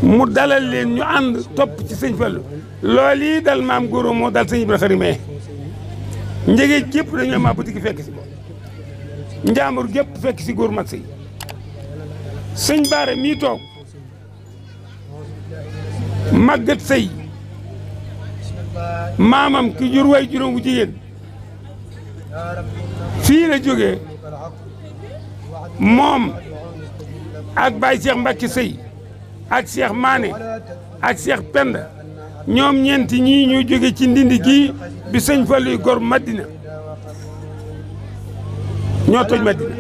mu dalal leen ñu ànd topp ci sëñ Fallu loolu yi dal maam góor moo dal sëñ Ibra Xari mee njëgee gépp dañoo maa boutique fekk si ko njaambur gépp fekk si góor mag sëy sëñ Baara mii toog màggat sëy maamam ki jur way juróom wu jigéen fii la jógee moom ak Baye Cheikh Mbacke sëy ak Cheikh Mané ak Cheikh Penda ñoom ñeenti ñii ñoo jóge ci ndindi gii bi sëñ Fallu gor Madina ñoo toj Madina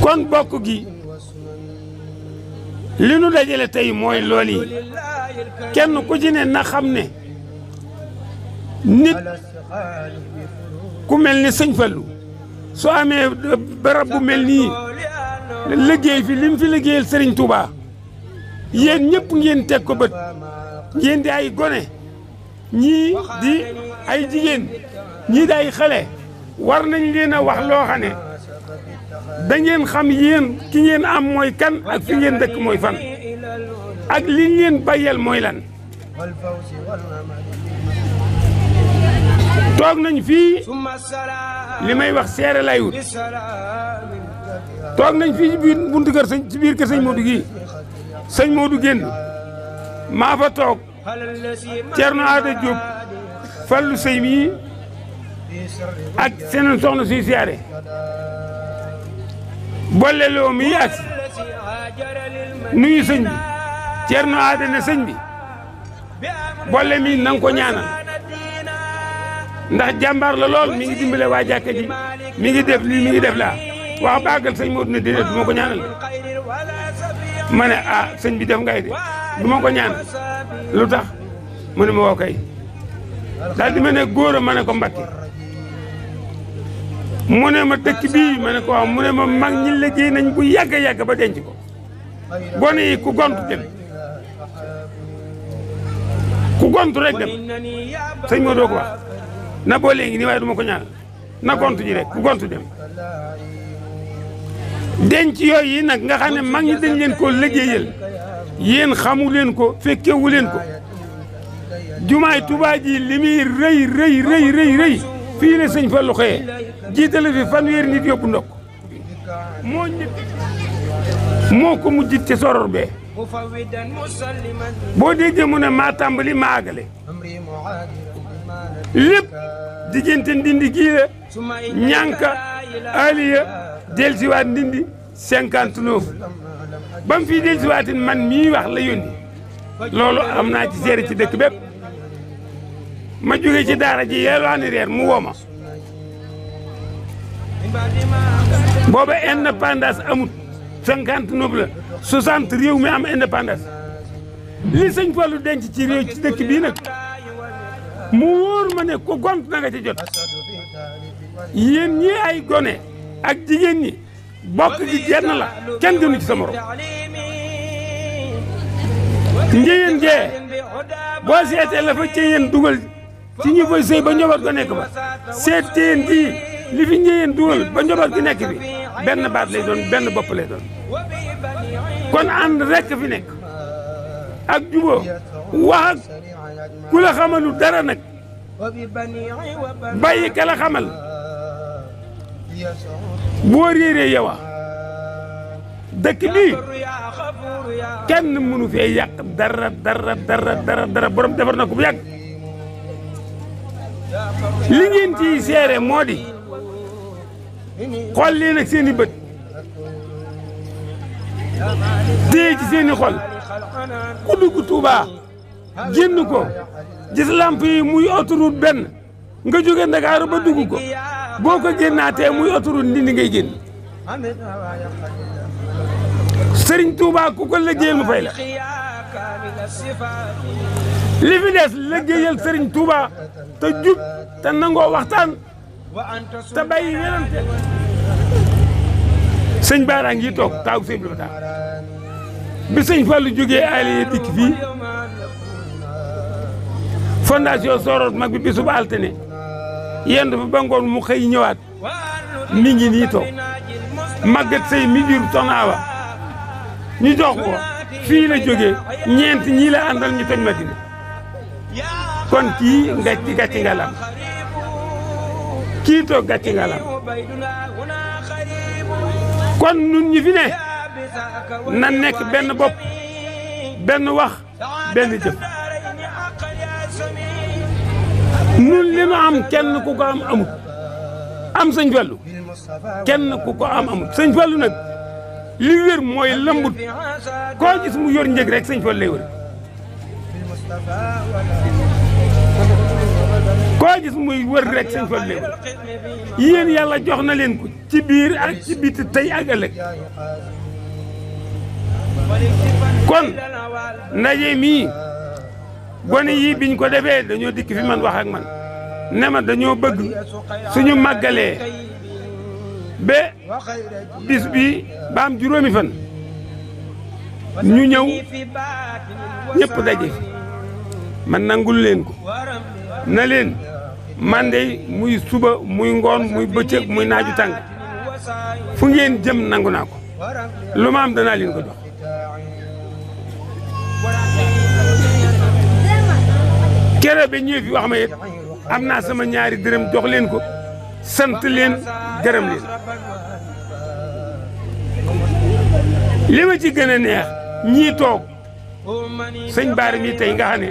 kon bokk gi li nu dajale tey mooy lool yi kenn ku ci ne na xam ne nit ku mel ni sëñ Fallu soo amee barab bu mel nii liggéey fi lim fi liggéeyal Serigne Touba yéen ñëpp ngeen teg ko bët ngeen di ay gone ñii di ay jigéen ñii di ay xale war nañ leen a wax loo xam ne da ngeen xam yéen ki ngeen am mooy kan ak fi ngeen dëkk mooy fan ak li ngeen bàyyeel mooy lan. toog nañ fii li may wax seere lay wut toog nañ fii ci biir buntu kër sëñ ci biir kër sëñ Modou gii sëñ Modou génn maa fa toog Thierno Ada Diop Fallu sëy mii ak seen soxna suy siyaare bolle loo mii ak nuyu sëñ bi Thierno Ada ne sëñ bi bolle mii nanga ko ñaanal ndax jàmbaar la lool mi ngi dimbale waa jàkka ji mi ngi def lii mi ngi def laa wax bàggal sëñ Modou ne déedéet du ma ko ñaanal ma ne ah sëñ bi def ngay de du ma ko ñaanal lu tax mu ne ma woo kay daal di ma ne góor a ma ne ko Mbakke mu ne ma dëkk bii ma ne ko waaw mu ne ma mag ñi liggéey nañ bu yàgg a yàgg ba denc ko gone yi ku gontu dem ku gontu rek dem sëñ Modou ko wax na boo léegi nii waaye du ma ko ñaanal na gontu ji rek ku gontu dem denc yooyu yi nag nga xam ne mag ñi dañ leen koo liggéeyal yéen xamu leen ko fekkewu leen ko jumaay Tuubaa ji li muy rëy fii la sëñ Fallu xëyee jiitale fi fanweeri nit yóbbu ndokk moo ko mujjit ci soror bee boo déggee mu ne maa tàmbali maa àggale lépp diggante ndindi gii la ñànka aliya delsiwaat ndindi 59 ba mu fii delsiwaatin man mii wax la yónni loolu am naa ci seere ci dëkk bépp ma jóge ci daara ji yelwaani reer mu woo ma booba indépendance amut 59 la 60 réew mi am indépendance li sëñ Fallu denc ci réew ci dëkk bii nag mu wóor ma ne ko gont na nga ci jot yéen ñi ay gone ak jigéen ñi bokk gi jenn la kenn gënu ci sa morom njëyeen jee boo seetee la fa cëyeen dugal ci ñi fay sëy ba njaboot ga nekk ba seet cëyeen ji li fi njëyeen dugal ba njaboot gi nekk bi benn baat lay doon benn bopp lay doon kon ànd rekk fi nekk ak jubóo wax ak ku la xamalu dara nag bàyyi ka la xamal boo réeree yow dëkk bii kenn mënu fee yàq dara borom defar na ko bu yàgg li ngeen ciy seere moo di xool leen ak seen i bët téye ci seen i xol ku dugg Touba génn ko gis lamp yi muy autoroute benn nga jóge Ndakaaru ba dugg ko boo ko génnaatee muy autoroute Ndindi ngay génn Sëriñ Touba ku ko liggéeyal mu fay la li fi des liggéeyal Sëriñ Touba te jub te nangoo waxtaan te bàyyi werante sëñ Baara ngi toog taaw sëñ bi ba bi sëñ Fallu jógee Aliou dikk fii fondation Soror mag bi bisub altine yendu fa ba ngoon mu xëy ñëwaat mi ngi nii toog màggat sëy mi jur soxna Awa ñu jox ko fii la jógee ñeent ñii la àndal ñu toj Madina kon kii gàcci ngalam kii toog gàcci ngalam kon nun ñi fi ne na nekk benn bopp benn wax benn jëf nun li nu am kenn ku ko am amut am sëñ Fallu kenn ku ko am amut sëñ Fallu nag li wér mooy lëmbut koo gis mu yor njëg rek sëñ Fallu lay wër koo gis muy wër rek sëñ Fallu lay wër yéen yàlla jox na leen ko ci biir ak ci biti tey ak ëllëg kon ndaje mii gone yii biñ ko defee dañoo dikk fi man wax ak man ne ma dañoo bëgg suñu màggalee ba bis bi ba am juróomi fan ñu ñëw ñëpp daje fi man nangul leen ko na leen man de muy suba muy ngoon muy bëccëg muy naaju tàng fu ngeen jëm nangu naa ko lu ma am danaa leen ko jox kere ba ñëw fi wax ma it am naa sama ñaari dërëm jox leen ko sant leen gërëm leen li ma ci gën a neex ñii toog sëñ Baara mi tey nga xam ne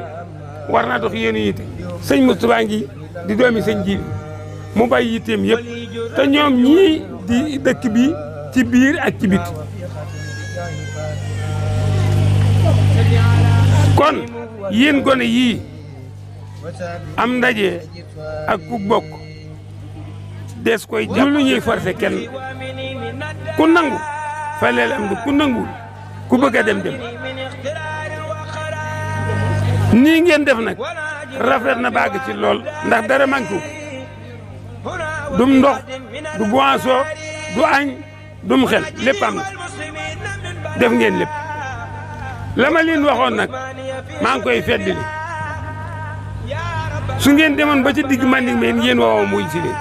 war naa dox yéen yitte sëñ Moustapha ngi di doomi sëñ Jibi mu bàyyi yitteem yëpp te ñoom ñii di dëkk bi ci biir ak ci bit kon yéen gone yii am ndaje ak ku bokk des koy jàpp lu ñuy forcé kenn ku nangu fa leel am du ku nanguwul ku bëgg a dem nii ngeen def nag rafet na baag ci lool ndax dara manqué dum ndox du boisson du añ dum xel lépp am na def ngeen lépp la ma leen waxoon nag maa ngi koy feddali su ngeen demoon ba ci digg Manding meen yéen woowa muy si leen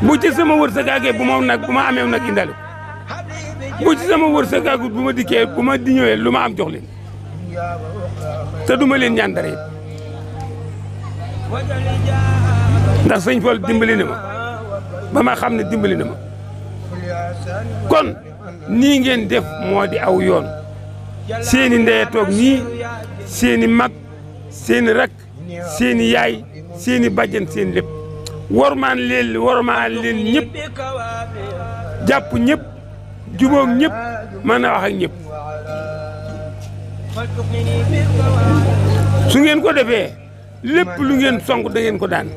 bu ci sama wërsëg àggee bu ma amee nag indale bu ci sama wërsëg àggut bu ma dikkee bu ma di ñëwee lu ma am jox leen te duma leen ñaan dara it ndax sëñ Fall dimbali na ma ba ma xam ne dimbali na ma kon nii ngeen def moo di aw yoon seeni ndey toog nii seeni mag seeni rak seeni yaay seeni bàjjan seen lépp wormaan leen ñëpp jàpp ñëpp jubóog ñëpp mën a wax ak ñëpp su ngeen ko defee lépp lu ngeen song da ngeen ko daan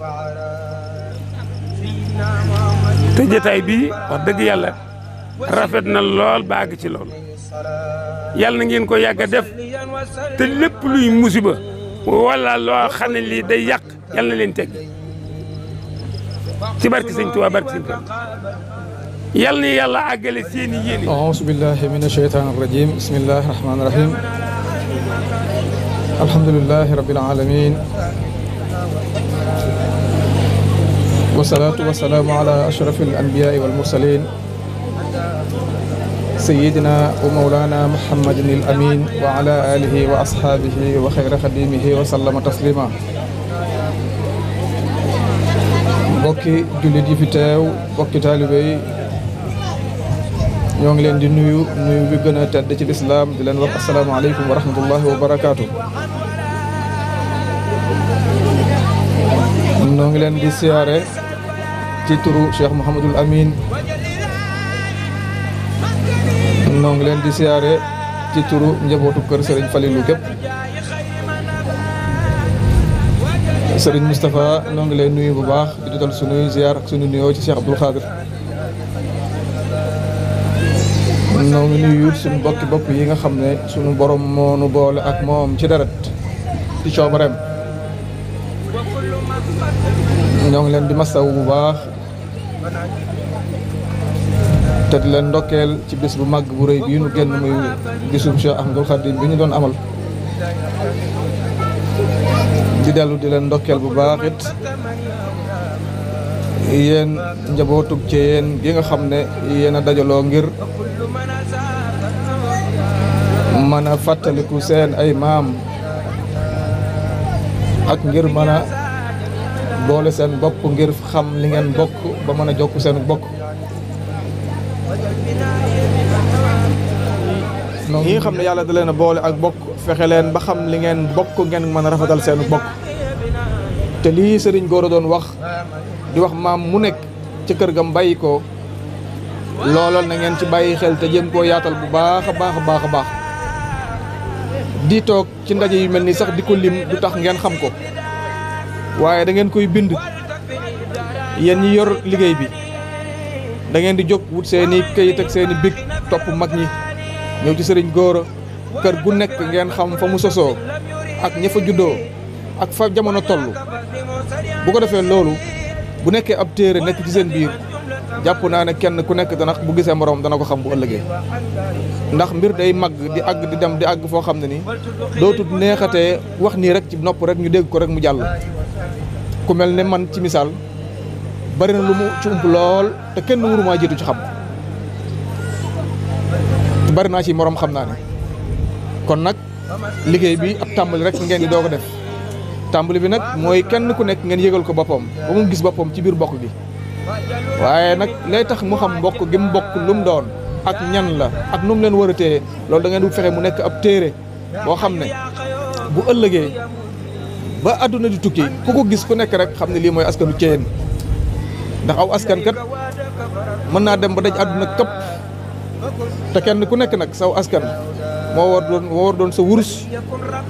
te jotaay bi wax dëgg yàlla rafet na lool baag ci lool yàlla na ngeen ko yàgg a def te lépp luy musiba wala loo xam ne lii day yàq yàlla na leen teg ci barke sëñ Tuubaa barke sëñ Tuubaa yàlla na yàlla àggale seeni yéene. auzu billahi mina shaytaani rajim bismillahi rahmaani rahim alhamdulillahi rabbil alamin wasalaatu wasalaamu ala ashrafil anbiyaai wal mursalin sayyidina wa mawlana muhammadin al amin wa ala alihi wa ashaabihi wa xayra xadimihi wa sallama taslima mbokki jullit yi fi teew mbokki taalibe yi ñoo ngi leen di nuyu bi gën a tedd ci lislaam di leen wax asalaamaaleykum wa rahmatullahi wa barakaatu. ñoo ngi leen di siyaare ci turu Cheikh Mouhamadul Amin ñoo ngi leen di siyaare ci turu njabootu kër Serigne Falilou gépp Serigne Moustapha ñoo ngi leen nuyu bu baax di dugal sunuy ziar ak sunu nuyoo ci Cheikh Abdoul Khadir noo ngi nuyu suñu bokki bopp yi nga xam ne suñu borom moo nu boole ak moom ci deret ci coobareem ñoo ngi leen di masaw bu baax te di leen ndokkeel ci bis bu màgg bu rëy bii nu génn muy bisum Cheikh Ahmadoul Khadim bi ñu doon amal di dellu di leen ndokkeel bu baax it yéen njabootug ci yéen gi nga xam ne yéen a dajaloo ngir mën a fàttaliku seen ay maam ak ngir mën a boole seen bopp ngir xam li ngeen bokk ba mën a jokk seen bokk. ñi nga xam ne yàlla da leen a boole ak bokk fexe leen ba xam li ngeen bokk ngeen mën a rafetal seen bokk. te lii sëriñ Gora doon wax di wax maam mu nekk ci kër gam bàyyi ko loolal na ngeen ci bàyyi xel te jéem koo yaatal bu baax a baax a baax a baax. di toog ci ndaje yu mel nii sax di ko lim du tax ngeen xam ko waaye da ngeen koy bind yéen ñi yor liggéey bi da ngeen di jóg wut seeni këyit ak seeni big topp mag ñi ñëw ci sëriñ Gora kër gu nekk ngeen xam fa mu sosoo ak ña fa juddoo ak fa jamono toll bu ko defee loolu bu nekkee ab téere nekk ci seen biir jàpp naa ne kenn ku nekk dana bu gisee moroom dana ko xam bu ëllëgee ndax mbir day màgg di àgg di dem di àgg foo xam ne ni dootul neexatee wax nii rek ci nopp rek ñu dégg ko rek mu jàll. ku mel ne man ci misaal bari na lu mu ci ump lool te kenn wurumaa jiitu ci xam bari naa ci moroom xam naa ne kon nag liggéey bi ab tàmbali rek ngeen di doo ko def tàmbali bi nag mooy kenn ku nekk ngeen yëgal ko boppam ba mu gis boppam ci biir bokk gi waaye nag lay tax mu xam mbokk gi mu bokk lu mu doon ak ñan la ak nu mu leen war a téye loolu da ngeen du fexe mu nekk ab téere boo xam ne bu ëllëgee ba àdduna di tukki ku ko gis ku nekk rek xam ne lii mooy askanu Ceyeen ndax aw askan kat mën naa dem ba daj àdduna këpp te kenn ku nekk nag saw askan moo war doon sa wurus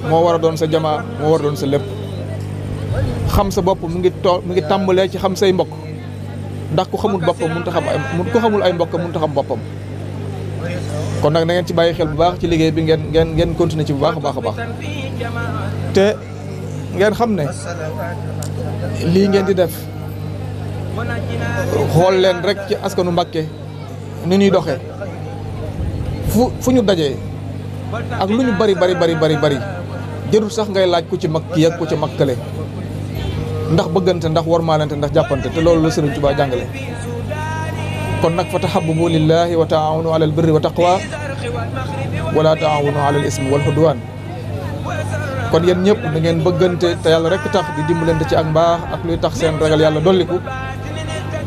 moo war a doon sa jamaa moo war a doon sa lépp xam sa bopp mu ngi tàmbalee ci xam say mbokk ndax ku xamul boppam mënut a xam ku xamul ay mbokk mënut a xam boppam kon nag na ngeen ci bàyyi xel bu baax ci liggéey bi ngeen continuer ci bu baax a baax a baax te ngeen xam ne lii ngeen di def xool leen rek ci askanu Mbàkke ni ñuy doxee fu ñu dajee ak lu ñu bari jërul sax ngay laaj ku ci mag kii ak ku ci mag kële ndax bëggante ndax warmaalante ndax jàppante te loolu la Sëriñ Tuubaa jàngale kon nag fa tahabbubu lillahi wa taawunu ala albirri wa taqwa wala taawunu ala al ismi wal udwan kon yéen ñëpp da ngeen bëggante te yàlla rek tax di dimbalante ci ak mbaax ak luy tax seen ragal yàlla dolliku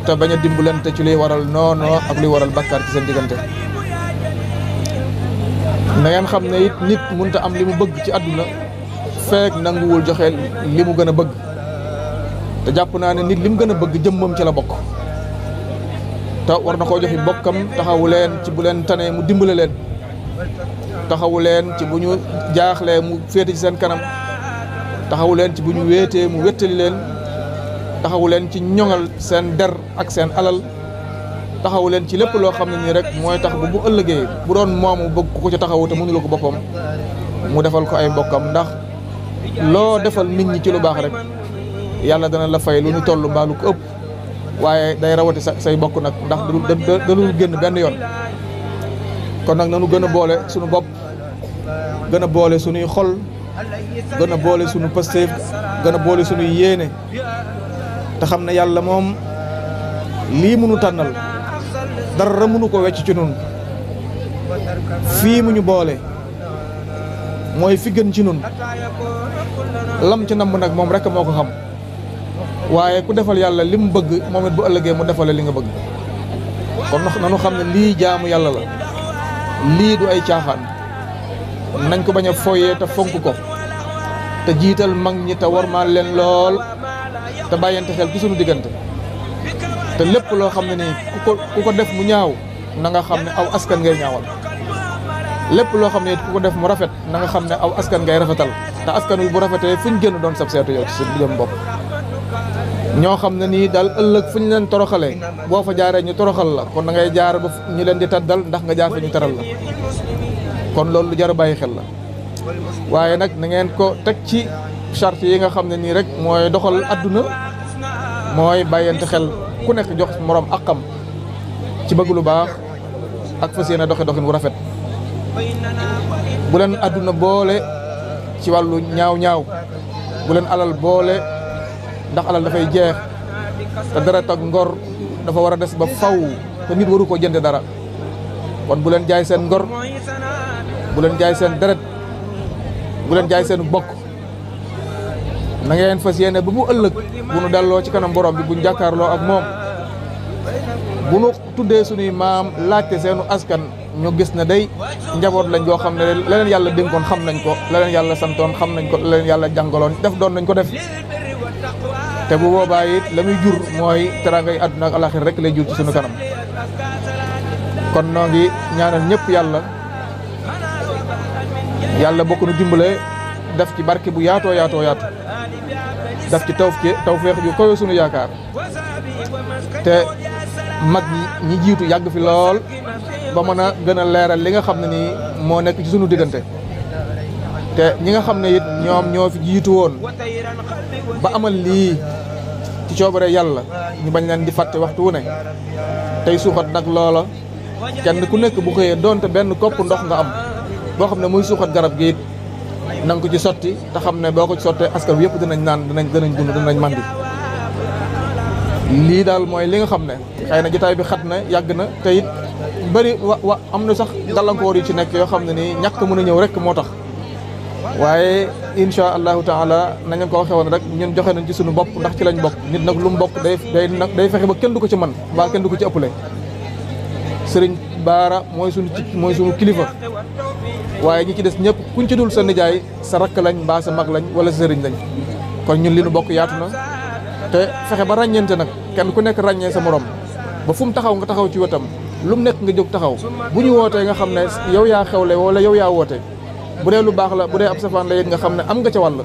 te bañ a dimbalante ci luy waral noonoo ak luy waral bakkaar ci seen diggante na ngeen xam ne it nit mënta am li mu bëgg ci àdduna feek nanguwul joxe li mu gën a bëgg te jàpp naa ne nit li mu gën a bëgg jëmmam ci la bokk te war na koo joxi bokkam taxawu leen ci bu leen tanee mu dimbale leen taxawu leen ci bu ñu jaaxlee mu féete ci seen kanam taxawu leen ci bu ñu wéetee mu wéttali leen taxawu leen ci ñoŋal seen der ak seen alal taxawu leen ci lépp loo xam ne nii rek mooy tax bu ëllëgee bu doon moomu bëgg ku ko ci taxawu te mënula ko boppam mu defal ko ay mbokkam ndax loo defal nit ñi ci lu baax rek yàlla dana la fay lu ñu toll mbaa lu ko ëpp waaye day rawati say bokk nag ndax dalul génn benn yoon kon nag nanu gën a boole suñu bopp gën a boole suñuy xol gën a boole suñu pasteef gën a boole suñuy yéene te xam ne yàlla moom lii mënu tànnal dara mënu ko wecc ci nun fii mu ñu boole mooy fi gën ci nun lam ci namm nag moom rek moo ko xam waaye ku defal yàlla li mu bëgg moom it bu ëllëgee mu defale li nga bëgg kon nanu xam ne lii jaamu yàlla la lii du ay caaxaan nañ ko bañ a foyee te fonk ko te jiital mag ñi te warmaal leen lool te bàyyante xel ci sunu diggante te lépp loo xam ne nii ku ko def mu ñaaw na nga xam ne aw askan ngay ñaawal lépp loo xam ne ku ko def mu rafet na nga xam ne aw askan ngay rafetal te askan wi bu rafetee fu ñu génn doon sab seetu yow ci sa diggam bopp ñoo xam ne nii daal ëllëg fu ñu leen toroxalee boo fa jaaree ñu toroxal la kon da ngay jaar ba ñu leen di taddal ndax nga jaar fa ñu taral la kon loolu lu jar a bàyyi xel la waaye nag na ngeen ko teg ci charte yi nga xam ne nii rek mooy doxal adduna mooy bàyyante xel ku nekk jox moroom àqam ci bëgg lu baax ak fas yéene doxin wu rafet bu leen adduna boole ci wàllu ñaaw bu leen alal boole ndax alal dafay jeex te deret ak ngor dafa war a des ba faw te nit waru ko jënde dara kon bu leen jaay seen ngor bu leen jaay seen deret bu leen jaay seen bokk na ngeen fas yéene ba bu ëllëg bu nu delloo ci kanam borom bi buñ jàkkaarloo ak moom bu nu tuddee suñuy maam laajte seenu askan ñu gis ne day njaboot lañ yoo xam ne la leen yàlla dénkoon xam nañ ko la leen yàlla santoon xam nañ ko la leen yàlla jàngaloon def doon nañ ko def te bu boobaa it la muy jur mooy teraangay àdduna ak alaxir rek lay jur ci suñu kanam kon noo ngi ñaanal ñëpp yàlla bokk nu dimbale def ci barke bu yaatoo yaatoo yaatu def ci tawfeex ju koy sunu yaakaar te mag ñi jiitu yàgg fi lool ba mën a gën a leeral li nga xam ne nii moo nekk ci sunu diggante te ñi nga xam ne it ñoom ñoo fi jiitu woon ba amal lii ci coobare yàlla ñu bañ leen di fàtte waxtu wu ne tey suuxat nag loola kenn ku nekk bu xëyee doonte benn kopp ndox nga am boo xam ne muy suuxat garab gi it na nga ko ci sotti te xam ne boo ko ci sottee askan wi yëpp dinañ naan dinañ dund dinañ mandi lii daal mooy li nga xam ne xëy na jotaay bi xat na yàgg na te it bëri wa am na sax gàllankoor yu ci nekk yoo xam ne nii ñàkk mën a ñëw rek moo tax waaye insha allahu taala nañu ko waxee woon rek ñun joxe nañ ci suñu bopp ndax ci lañ bokk nit nag lu mu bokk day fexe ba kenn du ko ci man mbaa kenn du ko ci ëppale sëriñ Baara mooy suñu kilifa waaye ñi ci des ñëpp kuñ ci dul sa nijaay sa rakk lañ mbaa sa mag lañ wala sa sëriñ lañ kon ñun li nu bokk yaatu na te fexe ba ràññeente nag kenn ku nekk ràññee sa morom ba fu mu taxaw nga taxaw ci wetam lu mu nekk nga jóg taxaw bu ñu wootee nga xam ne yow yaa xewle wala yow yaa woote bu dee lu baax la bu dee ab safaan la it nga xam ne am nga ca wàll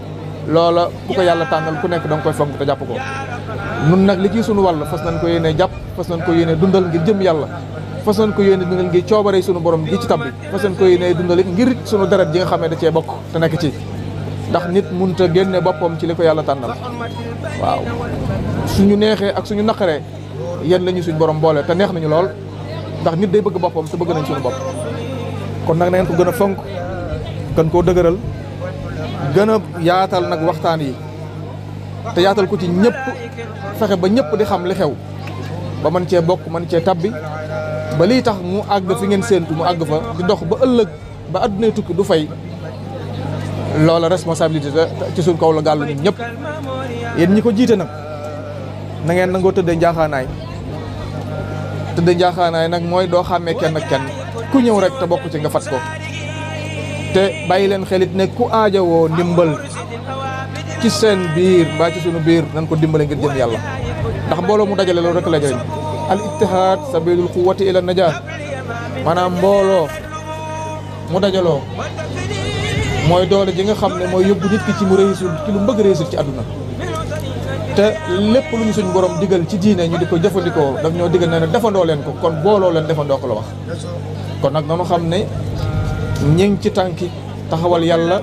loola bu ko yàlla tànnal ku nekk da nga koy fonk te jàpp ko nun nag li ci sunu wàll fas nañ ko yéene jàpp fas nañ ko yéene dundal ngir jëm yàlla fas nañ ko yéene dundal ngir coobare sunu borom gi ci tabbi fas nañ ko yéene dundal ngir sunu deret ji nga xam ne da cee bokk te nekk ci ndax nit mënut a génne boppam ci li ko yàlla tànnal waaw suñu neexee ak suñu naqaree yéen la ñu suñ borom boole te neex nañu lool ndax nit day bëgg boppam te bëgg nañ suñu bopp kon nag na ngeen ko gën a fonk gën koo dëgëral gën a yaatal nag waxtaan yi te yaatal ko ci ñëpp fexe ba ñëpp di xam li xew ba mën cee bokk mën cee tabbi ba lii tax mu àgg fi ngeen séentu mu àgg fa di dox ba ëllëg ba addunay tukki du fay loola responsabilité ci suñ kaw la gàllu ñun ñëpp yéen ñi ko jiite nag na ngeen nangoo tëddee njaaxaanaay nag mooy doo xàmmee kenn ak kenn ku ñëw rek te bokk ci nga fat ko te bàyyi leen xelit ne ku aajowoo ndimbal ci seen biir mbaa ci sunu biir nañ ko dimbale ngir jëm yàlla ndax mbooloo mu dajale loolu rek la jëriñ al ittihaad sabilul quwwati ila najaat maanaam mbooloo mu dajaloo mooy doole ji nga xam ne mooy yóbbu nit ki ci mu réussir ci lu mbëgg réussir ci àdduna te lépp lu ñu suñ borom digal ci diine ñu di ko jëfandikoo daf ñoo digal ne defandoo leen ko kon booloo leen defandoo ko la wax kon nag nanu xam ne ñi ngi ci tànki taxawal yàlla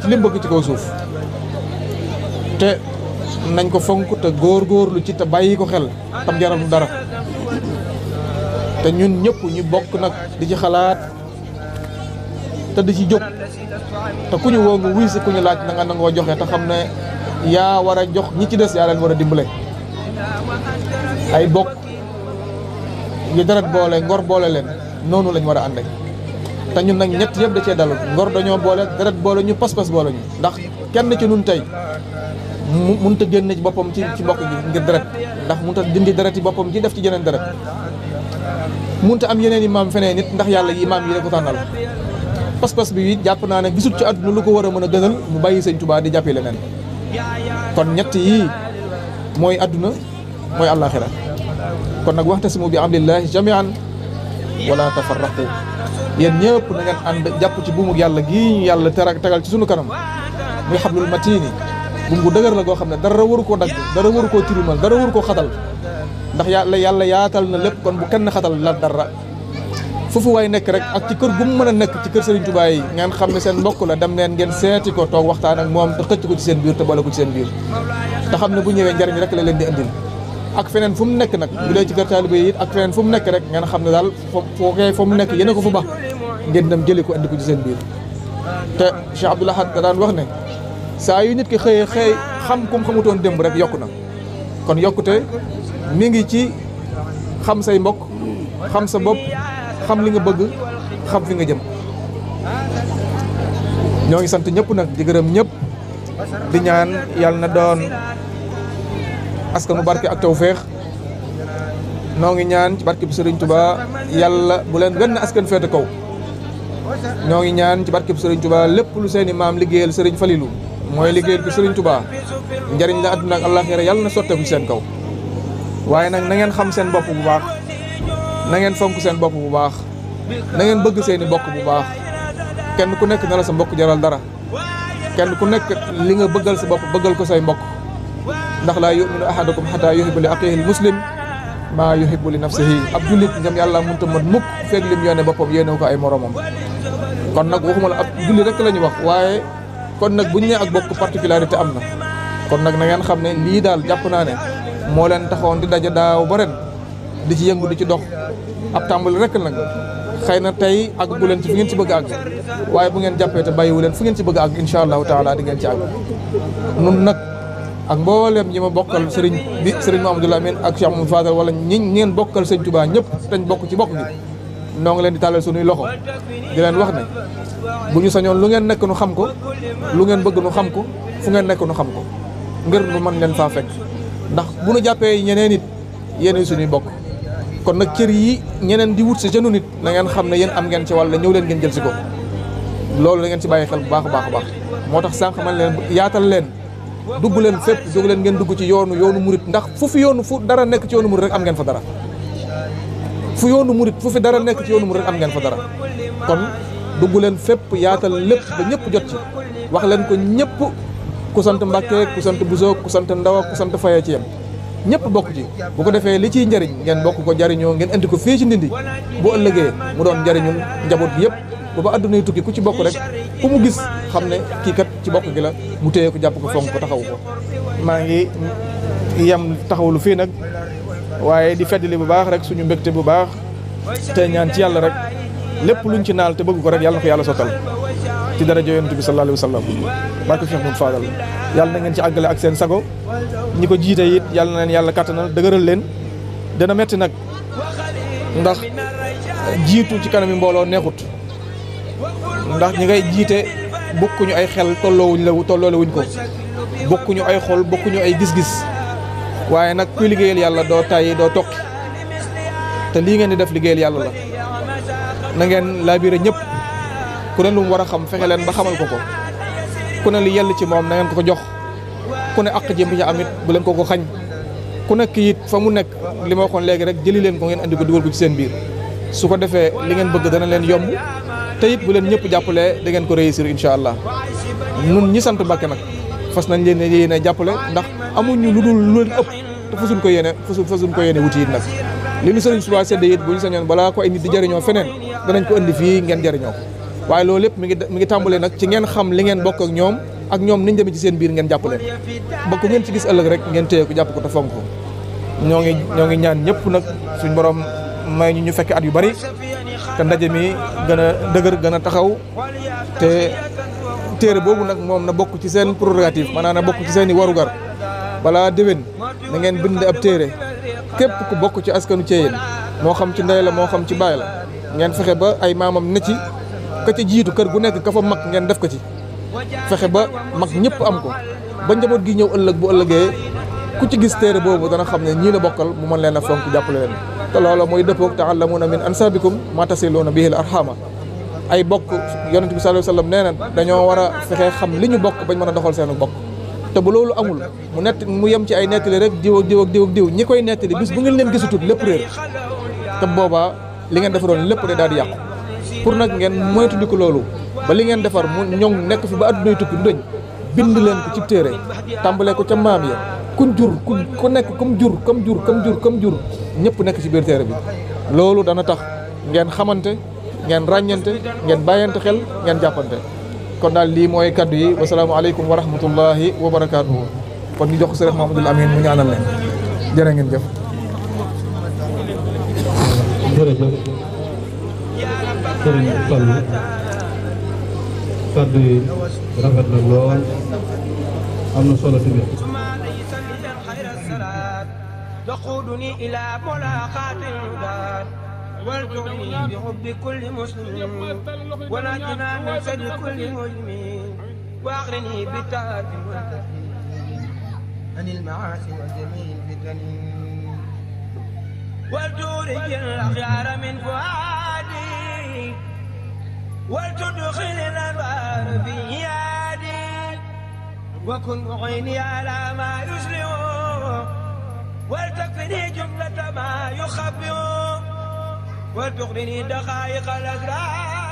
ci li bëgg ci kaw suuf te nañ ko fonk te góorgóorlu ci te bàyyi ko xel tam jaral nu dara te ñun ñëpp ñu bokk nag di ci xalaat te di ci jóg te ku ñu woo nga wuy si ku ñu laaj na nga nangoo joxe te xam ne yaa war a jox ñi ci des yaa leen war a dimbale ay bokk yu deret boole ngor boole leen noonu lañ war a ànde te ñun nag ñett yëpp da cee dalul ngor dañoo boole deret boole ñu pas-pas boole ñu ndax kenn ci nun tey mënut a génne ci boppam ci mbokk gi ngir deret ndax mënut a dindi deret yi boppam ci def ci jeneen deret mënut a am yeneen i maam feneen nit ndax yàlla yi maam yi da ko tànnal pas-pas bi jàpp naa ne gisut ci àdduna lu ko war a mën a gënal mu bàyyi sëñ Tuubaa di jàppee leneen kon ñett yii mooy àdduna mooy àllaaxira kon nag waxtasimu bi amrillahi jamian wala tafarraqu yéen ñëpp na ngeen ànd jàpp ci buumu yàlla gii ñu yàlla tegal ci sunu kanam muy xablul matini buum gu dëgër la goo xam ne dara waru koo dagg dara waru koo tirimal dara waru koo xatal ndax yàlla yaatal na lépp kon bu kenn xatal la dara foofu waay nekk rek ak ci kër gu mu mën a nekk ci kër Serigne Touba yi ngeen xam ne seen mbokk la dem leen ngeen seeti ko toog waxtaan ak moom te xëcc ko ci seen biir te boole ko ci seen biir te xam ne bu ñëwee njariñ rek la leen di andil ak feneen fu mu nekk nag bu dee ci kër taalibe yi it ak feneen fu mu nekk rek ngeen xam ne daal fa mu nekk yéen a ko fa baax ngeen dem jëli ko andi ko ci seen biir te Cheikh Abdoul Ahad da daan wax ne saa yu nit ki xëy xam kum xamutoon démb rek yokku na kon yokkute mi ngi ci xam say mbokk xam sa bopp xam li nga bëgg xam fi nga jëm. ñoo ngi sant ñëpp nag di gërëm ñëpp di ñaan yàlla na doon askanu barke ak tawféex. noo ngi ñaan ci barke bi Serigne Touba yàlla bu leen wenn askan féete kaw. ñoo ngi ñaan ci barke bi Serigne Touba lépp lu seeni maam liggéeyal Serigne Falilou mooy liggéeyal bi Serigne Touba njëriñ la àdduna ak àllaaxira yàlla na sotteeku ci seen kaw. waaye nag na ngeen xam seen bopp bu baax na ngeen fonk seen bopp bu baax na ngeen bëgg seeni bokk bu baax kenn ku nekk na la sa mbokk jaral dara kenn ku nekk li nga bëggal sa bopp bëggal ko say mbokk ndax laa yuminu ahadukum hatta yuhibbu li axiihi muslim maa yuhibbu li nafsihi ab jullit ngam yàlla mënta mën mukk feeg lim yónnee boppam yéene ko ay moromam. kon nag waxuma la ab jullit rek la ñu wax waaye kon nag buñ ne ak bokk particularité am na kon nag na ngeen xam ne lii daal jàpp naa ne moo leen taxawoon di daja daaw ba ren di ci yëngu di ci dox ab tàmbali rek nag xëy na tey àgg bu leen ci fi ngeen ci bëgg a àgg waaye bu ngeen jàppee te bàyyiwu leen fu ngeen ci bëgg a àgg incha allahu taala di ngeen ci àgg. nun nag ak mbooleem ñi ma bokkal sëriñ bi sëriñ Mamadou Lamine ak Cheikh Mamadou Fadal wala ñi ngeen bokkal sëñ Touba ñëpp dañ bokk ci bokk gi noo ngi leen di tàllal sunuy loxo di leen wax ne bu ñu sañoon lu ngeen nekk nu xam ko lu ngeen bëgg nu xam ko fu ngeen nekk nu xam ko ngir nu mën leen faa fekk ndax bu nu jàppee ñeneen nit yéen suñuy bokk kon nag cër yi ñeneen di wut si jënu nit na ngeen xam ne yéen am ngeen ci wàll ñëw leen ngeen jël si ko loolu da ngeen ci bàyyi xel bu baax a baax a baax moo tax sànq man leen yaatal leen dugg leen fépp jóg leen ngeen dugg ci yoonu murit ndax fu dara nekk ci yoonu murit rek am ngeen fa dara fu fi dara nekk ci yoonu murit rek am ngeen fa dara kon dugg leen fépp yaatal lépp ba ñëpp jot ci wax leen ko ñëpp ku sant Mbàkke ku sant Buso ku sant Ndaw ku sant Faye ci yem ñëpp bokk ci bu ko defee li ciy njëriñ ngeen bokk ko jariñoo ngeen indi ko fii ci Ndindi bu ëllëgee mu doon njëriñul njaboot bi yëpp ba adduna yi tukki ku ci bokk rek ku mu gis xam ne kii kat ci bokk gi la mu téye ko jàpp ko fonk ko taxawu ko. maa ngi yem taxawlu fii nag waaye di feddali bu baax rek suñu mbégte bu baax te ñaan ci yàlla rek lépp luñ ci naal te bëgg ko rek yàlla na ko yàlla sottal ci daraja Yonent bi sallallahu alayhi wa sallam barke Cheikh Mouhamed Fadal yàlla na ngeen ci àggale ak seen sago ñi ko jiite it yàlla na leen yàlla kattanal dëgëral leen dana metti nag ndax jiitu ci kanami mbooloo neexut ndax ñi ngay jiite bokkuñu ay xel tolloole wuñ ko bokkuñu ay xol bokkuñu ay gis-gis waaye nag kuy liggéeyal yàlla doo tàyyi doo tokki te lii ngeen di def liggéeyal yàlla la na ngeen laabire ñëpp ku ne lu mu war a xam fexe leen ba xamal ko ku ne li yell ci moom na ngeen ko jox ku ne àq jëm ci amit bu leen ko xañ ku nekk it fa mu nekk li ma waxoon léegi rek jëli leen ko ngeen andi ko dugal ko ci seen biir su ko defee li ngeen bëgg dana leen yomb te it bu leen ñëpp jàppalee da ngeen ko réussir incha allah nun ñi sant Mbàkke nag fas nañ leen yéene jàppale ndax amuñu lu dul lu leen ëpp te fasuñ ko yéene wuti it nag li ñu sëriñ Tuubaa sedd it bu ñu sañoon balaa ko ay nit di jëriñoo feneen danañ ko indi fii ngeen jëriñoo ko waaye loolu lépp mi ngi tàmbalee nag ci ngeen xam li ngeen bokk ak ñoom niñ demee ci seen biir ngeen jàppaleen ba ko ngeen ci gis ëllëg rek ngeen téye ko jàpp ko te fonk ko ñoo ngi ñaan ñëpp nag suñ borom may ñu fekk at yu bari te ndaje mi gën a dëgër gën a taxaw te téere boobu nag moom na bokk ci seen prérogative maanaam na bokk ci seen i warugar balaa déwén na ngeen bind ab téere képp ku bokk ci askanu Ceyeen moo xam ci ndey la moo xam ci baay la ngeen fexe ba ay maamam ne ci ka ci jiitu kër gu nekk ka fa mag ngeen def ko ci fexe ba mag ñëpp am ko ba njaboot gi ñëw ëllëg bu ëllëgee ku ci gis téere boobu dana xam ne ñii la bokkal mu mën leen a fonk jàppale leen te loola mooy dëppoog ta'allamuuna min ansaabikum maa tasiluuna bihi al-arhaama ay bokk yonent bi sallallahu alayhi wa sallam nee na dañoo war a fexe xam li ñu bokk bañ mën a doxal seenu bokk te bu loolu amul mu yem ci ay nettali rek diw ak diw ak diw ak diw ñi koy nettali bis bu ngeen leen gisatut lépp réer te boobaa li ngeen defaroon lépp de daal di yàqu pour nag ngeen moytandiku loolu ba li ngeen defar mu ñoŋ nekk fi ba addunay tukki ndoñ bind leen ko ci téere tàmbalee ko ca maam ya ku nekk comme jur ñëpp nekk ci biir téere bi loolu dana tax ngeen xamante ngeen ràññante ngeen bàyyante xel ngeen jàppante kon daal lii mooy kaddu yi wasalaamaaleykum wa rahmatullahi wa barakaatuhu kon ñu jox ko Sëriñ Mahamadul Amin mu ñaanal leen jërë ngeen jëf. jërëjëf Sëriñ Fallu kaddu yi rafet na lool am na solo tamit وتقودني إلى ملاقاة الهدى والتغني بحب كل مسلم ونجنا من سد كل مجرم واغرني بالتعب والتقديم عن المعاصي وجميع الفتن ولتخرج الأخيار من فؤادي ولتدخل الأنوار في عيادي وكن معيني على ما يسلم ولتكفني جملة ما يخبئ ولتغني دقائق الأسرار